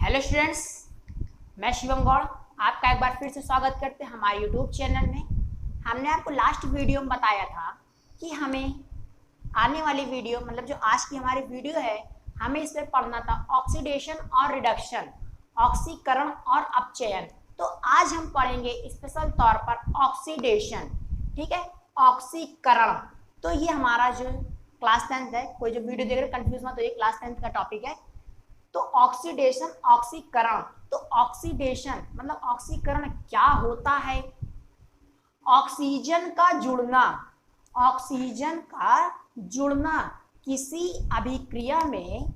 Hello students, मैं शिवम गौड़ आपका एक बार फिर से स्वागत करते हैं हमारे यूट्यूब चैनल में। हमने आपको लास्ट वीडियो में बताया था कि हमें आने वाली वीडियो मतलब जो आज की हमारी वीडियो है, हमें इस पर पढ़ना था ऑक्सीडेशन और रिडक्शन, ऑक्सीकरण और अपचयन। तो आज हम पढ़ेंगे स्पेशल तौर पर ऑक्सीडेशन, ठीक है, ऑक्सीकरण। तो ये हमारा जो क्लास 10th है, कोई जो वीडियो देख रहे कंफ्यूज मत, तो ये क्लास 10th का टॉपिक है। तो ऑक्सीडेशन, ऑक्सीकरण। तो ऑक्सीडेशन मतलब ऑक्सीकरण क्या होता है? ऑक्सीजन का जुड़ना, ऑक्सीजन का जुड़ना किसी अभिक्रिया में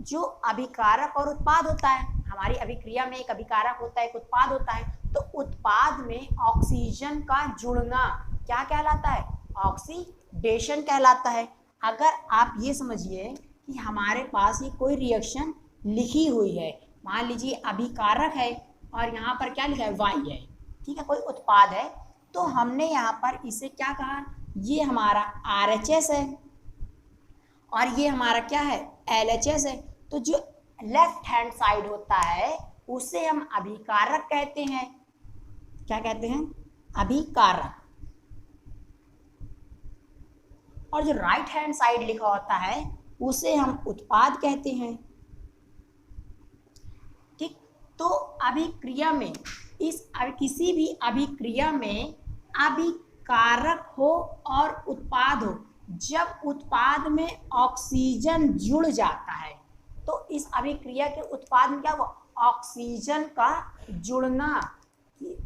जो अभिकारक और उत्पाद होता है। हमारी अभिक्रिया में एक अभिकारक होता है, एक उत्पाद होता है। तो उत्पाद में ऑक्सीजन का जुड़ना क्या कहलाता है? ऑक्सीडेशन कहलाता है। अगर आप ये समझिए कि हमारे पास ये कोई रिएक्शन लिखी हुई है, मान लीजिए अभिकारक है और यहाँ पर क्या लिखा है? Y है, ठीक है, कोई उत्पाद है। तो हमने यहाँ पर इसे क्या कहा? ये हमारा RHS है और ये हमारा क्या है? LHS है। तो जो लेफ्ट हैंड साइड होता है उसे हम अभिकारक कहते हैं। क्या कहते हैं? अभिकारक। और जो राइट हैंड साइड लिखा होता है उसे हम उत्पाद कहते हैं। ठीक, तो अभिक्रिया में किसी भी अभिक्रिया में अभिकारक हो और उत्पाद हो, जब उत्पाद में ऑक्सीजन जुड़ जाता है तो इस अभिक्रिया के उत्पाद में क्या हुआ? ऑक्सीजन का जुड़ना।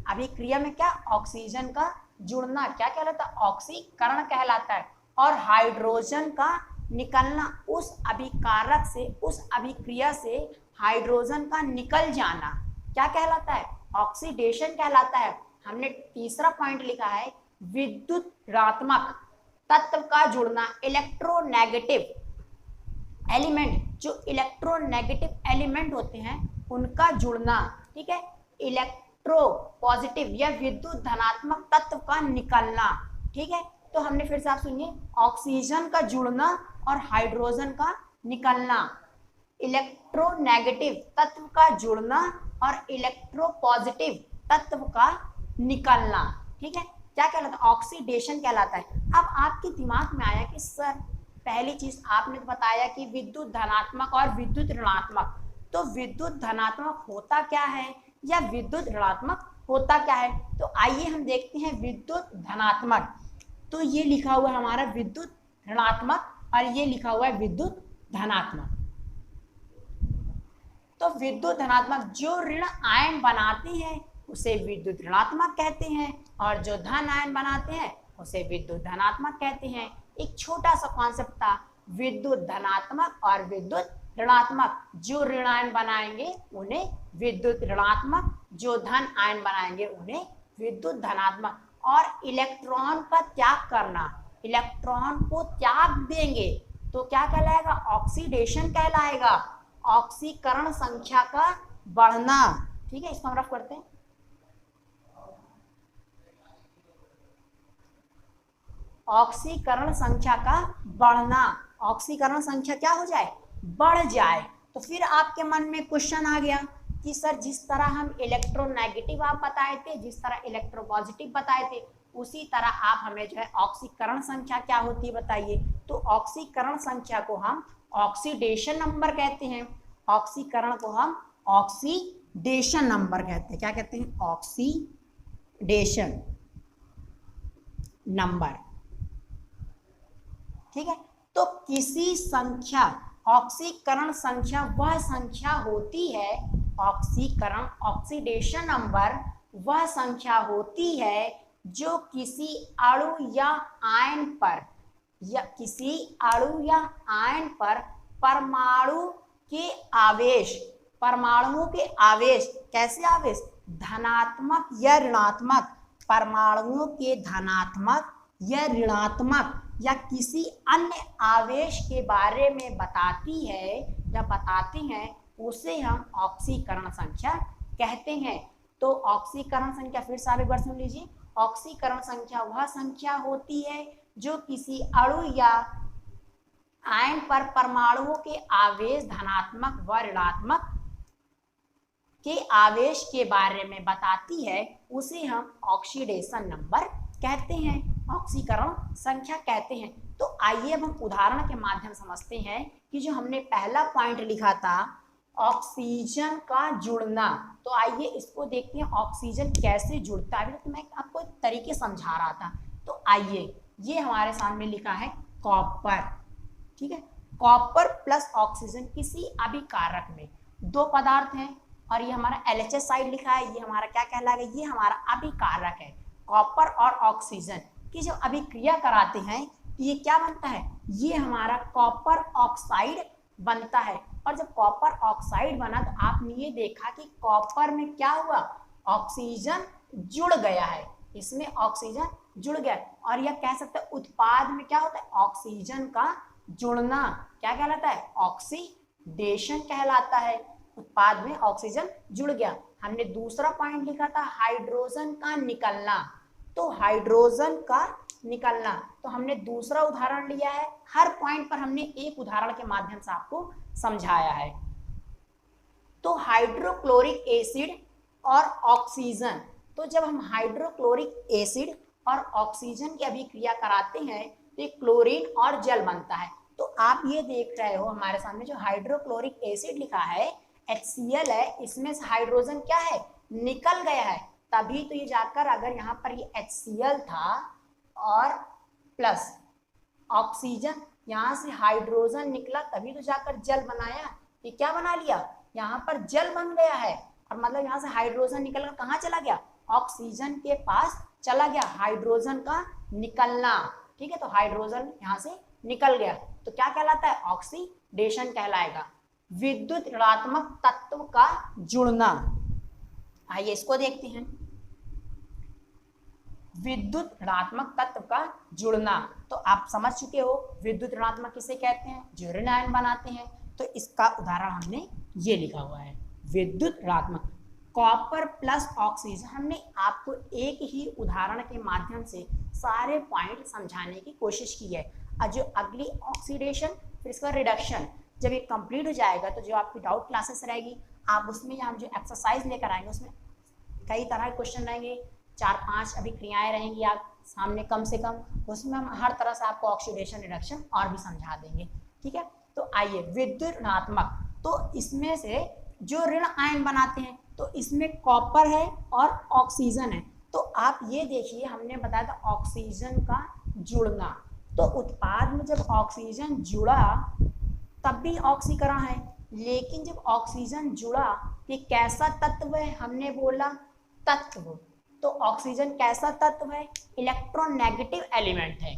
अभिक्रिया में क्या? ऑक्सीजन का जुड़ना क्या कहलाता है? ऑक्सीकरण कहलाता है। और हाइड्रोजन का निकलना, उस अभिकारक से, उस अभिक्रिया से हाइड्रोजन का निकल जाना क्या कहलाता है? ऑक्सीडेशन कहलाता है। हमने तीसरा पॉइंट लिखा है विद्युत ऋणात्मक तत्व का जुड़ना, इलेक्ट्रोनेगेटिव एलिमेंट, जो इलेक्ट्रोनेगेटिव एलिमेंट होते हैं उनका जुड़ना, ठीक है, इलेक्ट्रो पॉजिटिव या विद्युत धनात्मक तत्व का निकलना, ठीक है। तो हमने फिर से आप सुनिए, ऑक्सीजन का जुड़ना और हाइड्रोजन का निकलना, इलेक्ट्रोनेगेटिव तत्व का जुड़ना और इलेक्ट्रोपॉजिटिव तत्व का निकलना, ठीक है, क्या कहलाता है? ऑक्सीडेशन कहलाता है। अब आपके दिमाग में आया कि सर पहली चीज आपने बताया कि विद्युत धनात्मक और विद्युत ऋणात्मक, तो विद्युत धनात्मक होता क्या है या विद्युत ऋणात्मक होता क्या है? तो आइए हम देखते हैं विद्युत धनात्मक। तो ये लिखा हुआ है हमारा विद्युत ऋणात्मक और ये लिखा हुआ है विद्युत धनात्मक। तो विद्युत धनात्मक जो ऋण आयन बनाते हैं उसे विद्युत ऋणात्मक कहते हैं और जो धन आयन बनाते हैं उसे विद्युत धनात्मक कहते हैं। एक छोटा सा कॉन्सेप्ट था, विद्युत धनात्मक और विद्युत ऋणात्मक। जो ऋण आयन बनाएंगे उन्हें विद्युत ऋणात्मक, जो धन आयन बनाएंगे उन्हें विद्युत धनात्मक। और इलेक्ट्रॉन का त्याग करना, इलेक्ट्रॉन को त्याग देंगे तो क्या कहलाएगा? ऑक्सीडेशन कहलाएगा। ऑक्सीकरण संख्या का बढ़ना, ठीक है, इसको हम रफ करते हैं। ऑक्सीकरण संख्या का बढ़ना, ऑक्सीकरण संख्या क्या हो जाए? बढ़ जाए। तो फिर आपके मन में क्वेश्चन आ गया कि सर जिस तरह हम इलेक्ट्रोनेगेटिव आप बताए थे, जिस तरह इलेक्ट्रोपॉजिटिव बताए थे, उसी तरह आप हमें जो है ऑक्सीकरण संख्या क्या होती है बताइए। तो ऑक्सीकरण संख्या को हम ऑक्सीडेशन नंबर कहते हैं। ऑक्सीकरण को हम ऑक्सीडेशन नंबर कहते हैं। क्या कहते हैं? ऑक्सीडेशन नंबर, ठीक है। तो किसी संख्या, ऑक्सीकरण संख्या वह संख्या होती है, ऑक्सीकरण ऑक्सीडेशन नंबर वह संख्या होती है जो किसी अणु या आयन पर, या किसी अणु या आयन पर परमाणु के आवेश, परमाणुओं के आवेश, कैसे आवेश? धनात्मक या ऋणात्मक, परमाणुओं के धनात्मक या ऋणात्मक या किसी अन्य आवेश के बारे में बताती है या बताते हैं, उसे हम ऑक्सीकरण संख्या कहते हैं। तो ऑक्सीकरण संख्या फिर से एक बार सुन लीजिए, ऑक्सीकरण संख्या वह संख्या होती है जो किसी अणु या आयन पर परमाणुओं के आवेश धनात्मक व ऋणात्मक के आवेश के बारे में बताती है उसे हम ऑक्सीडेशन नंबर कहते हैं, ऑक्सीकरण संख्या कहते हैं। तो आइए अब हम उदाहरण के माध्यम समझते हैं कि जो हमने पहला पॉइंट लिखा था ऑक्सीजन का जुड़ना, तो आइए इसको देखते हैं ऑक्सीजन कैसे जुड़ता है। तो मैं आपको एक तरीके समझा रहा था, तो आइए ये हमारे सामने लिखा है कॉपर, ठीक है। कॉपर प्लस ऑक्सीजन किसी अभिकारक में, दो पदार्थ हैं और ये हमारा LHS साइड लिखा है, ये हमारा क्या कहलाएगा, ये हमारा अभिकारक है। कॉपर और ऑक्सीजन की जब अभिक्रिया कराते हैं तो ये क्या बनता है, ये हमारा कॉपर ऑक्साइड बनता है। और जब कॉपर ऑक्साइड बना तो आपने ये देखा कि कॉपर में क्या हुआ, ऑक्सीजन जुड़ गया है, इसमें ऑक्सीजन जुड़ गया। और यह कह सकते हैं उत्पाद में क्या होता है, ऑक्सीजन का जुड़ना क्या कहलाता है, ऑक्सीडेशन कहलाता है। उत्पाद में ऑक्सीजन जुड़ गया। हमने दूसरा पॉइंट लिखा था हाइड्रोजन का निकलना, तो हाइड्रोजन का निकलना, तो हमने दूसरा उदाहरण लिया है। हर पॉइंट पर हमने एक उदाहरण के माध्यम से आपको समझाया है। तो हाइड्रोक्लोरिक एसिड और ऑक्सीजन, तो जब हम हाइड्रोक्लोरिक एसिड और ऑक्सीजन की अभिक्रिया कराते हैं तो एक क्लोरीन और जल बनता है। तो आप ये देख रहे हो हमारे सामने जो हाइड्रोक्लोरिक एसिड लिखा है HCl है, इसमें से हाइड्रोजन क्या है, निकल गया है, तभी तो ये जाकर अगर यहाँ पर ये HCl था और प्लस ऑक्सीजन, यहाँ से हाइड्रोजन निकला तभी तो जाकर जल बनाया। ये क्या बना लिया, यहाँ पर जल बन गया है, और मतलब यहाँ से हाइड्रोजन निकलकर कहाँ चला गया, ऑक्सीजन के पास चला गया, हाइड्रोजन का निकलना, ठीक है। तो हाइड्रोजन यहाँ से निकल गया तो क्या कहलाता है, ऑक्सीडेशन कहलाएगा। विद्युत ऋणात्मक तत्व का जुड़ना, आइए इसको देखते हैं। विद्युत ऋणात्मक तत्व का जुड़ना, तो आप समझ चुके हो विद्युत ऋणात्मक किसे कहते हैं, जो ऋण आयन बनाते हैं। तो इसका उदाहरण हमने ये लिखा हुआ है विद्युत ऋणात्मक। कॉपर प्लस ऑक्सीजन, हमने आपको एक ही उदाहरण के माध्यम से सारे पॉइंट समझाने की कोशिश की है। और जो अगली ऑक्सीडेशन फिर इसका रिडक्शन, जब ये कंप्लीट हो जाएगा तो जो आपकी डाउट क्लासेस रहेगी आप उसमें हम जो एक्सरसाइज लेकर आएंगे उसमें कई तरह के क्वेश्चन रहेंगे, 4-5 अभिक्रियाएं रहेंगी आप सामने कम से कम, उसमें हम हर तरह से आपको ऑक्सीडेशन रिडक्शन और भी समझा देंगे, ठीक है। तो आइए विद्युत ऋणात्मक, तो इसमें से जो ऋण आयन बनाते हैं तो इसमें कॉपर है और ऑक्सीजन है। तो आप ये देखिए हमने बताया था ऑक्सीजन का जुड़ना, तो उत्पाद में जब ऑक्सीजन जुड़ा तब भी ऑक्सीकरण है, लेकिन जब ऑक्सीजन जुड़ा ये कैसा तत्व है, हमने बोला तत्व, तो ऑक्सीजन कैसा तत्व है, इलेक्ट्रोनेगेटिव एलिमेंट है।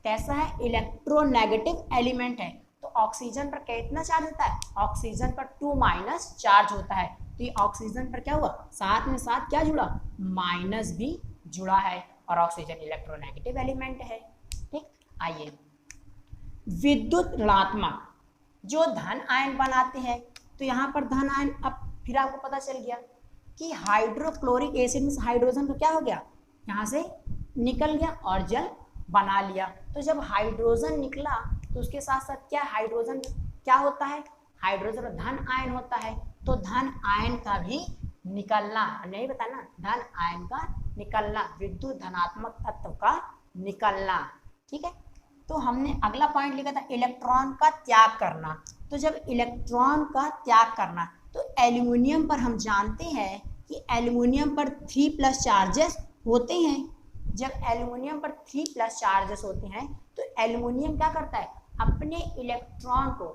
कैसा है, इलेक्ट्रोनेगेटिव एलिमेंट है। तो ऑक्सीजन पर कितना चार्ज होता है, ऑक्सीजन पर 2- चार्ज होता है। तो ये ऑक्सीजन पर क्या हुआ, साथ में साथ क्या जुड़ा, माइनस भी जुड़ा है, और ऑक्सीजन इलेक्ट्रोनेगेटिव एलिमेंट है, ठीक। आइए विद्युत ऋणात्मक जो धन आयन बनाते हैं, तो यहाँ पर धन आयन, अब फिर आपको पता चल गया कि हाइड्रोक्लोरिक एसिड में हाइड्रोजन का क्या हो गया, यहाँ से निकल गया और जल बना लिया। तो जब हाइड्रोजन निकला तो उसके साथ साथ क्या, हाइड्रोजन क्या होता है, हाइड्रोजन धन आयन होता है। तो धन आयन का भी निकलना, नहीं बताना, धन आयन का निकलना, विद्युत धनात्मक तत्व का निकलना, ठीक है। तो हमने अगला पॉइंट लिखा था इलेक्ट्रॉन का त्याग करना। तो जब इलेक्ट्रॉन का त्याग करना, तो एल्युमिनियम पर हम जानते हैं कि एल्युमिनियम पर 3+ चार्जेस होते हैं। जब एल्युमिनियम पर 3+ चार्जेस होते हैं तो एल्युमिनियम क्या करता है, अपने इलेक्ट्रॉन को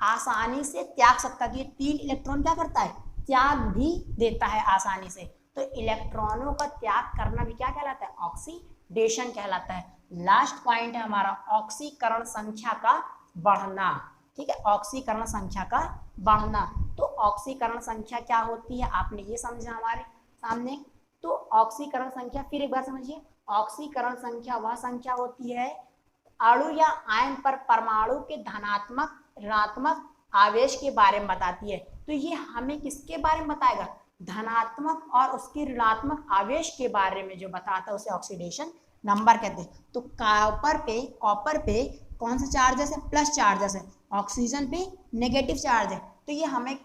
आसानी से त्याग सकता है। ये 3 इलेक्ट्रॉन क्या करता है, त्याग भी देता है आसानी से। तो इलेक्ट्रॉनों का त्याग करना भी क्या कहलाता है, ऑक्सीडेशन कहलाता है। लास्ट पॉइंट है हमारा ऑक्सीकरण संख्या का बढ़ना, ठीक है, ऑक्सीकरण संख्या का बढ़ना। तो ऑक्सीकरण संख्या क्या होती है, आपने ये समझा हमारे सामने। तो ऑक्सीकरण संख्या फिर एक बार समझिए, ऑक्सीकरण संख्या वह संख्या होती है अणु या आयन पर परमाणु के धनात्मक ऋणात्मक आवेश के बारे में बताती है। तो ये हमें किसके बारे में बताएगा, धनात्मक और उसके ऋणात्मक आवेश के बारे में जो बताता है उसे ऑक्सीडेशन नंबर कहते हैं। तो कॉपर पे कौन सा चार्जेस है, प्लस चार्जेस है, ऑक्सीजन पे नेगेटिव चार्ज है। तो ये हमें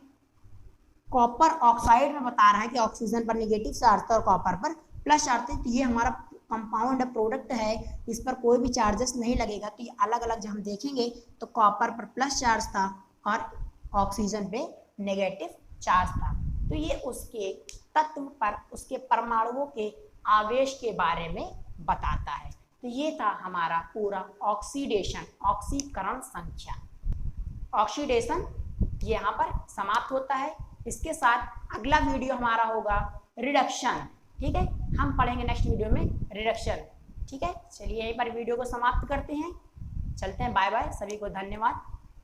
कॉपर ऑक्साइड में बता रहा है कि ऑक्सीजन पर नेगेटिव चार्ज था और कॉपर पर प्लस चार्ज था, तो ये हमारा कंपाउंड प्रोडक्ट है, इस पर कोई भी चार्जेस नहीं लगेगा। तो ये अलग अलग जब हम देखेंगे तो कॉपर पर प्लस चार्ज था और ऑक्सीजन पे नेगेटिव चार्ज था। तो ये उसके तत्व पर, उसके परमाणुओं के आवेश के बारे में बताता है। तो ये था हमारा पूरा ऑक्सीडेशन, ऑक्सीकरण संख्या। ऑक्सीडेशन यहाँ पर समाप्त होता है। इसके साथ अगला वीडियो हमारा होगा रिडक्शन। ठीक है, हम पढ़ेंगे नेक्स्ट वीडियो में रिडक्शन। ठीक है, चलिए यहीं पर वीडियो को समाप्त करते हैं, चलते हैं, बाय बाय, सभी को धन्यवाद।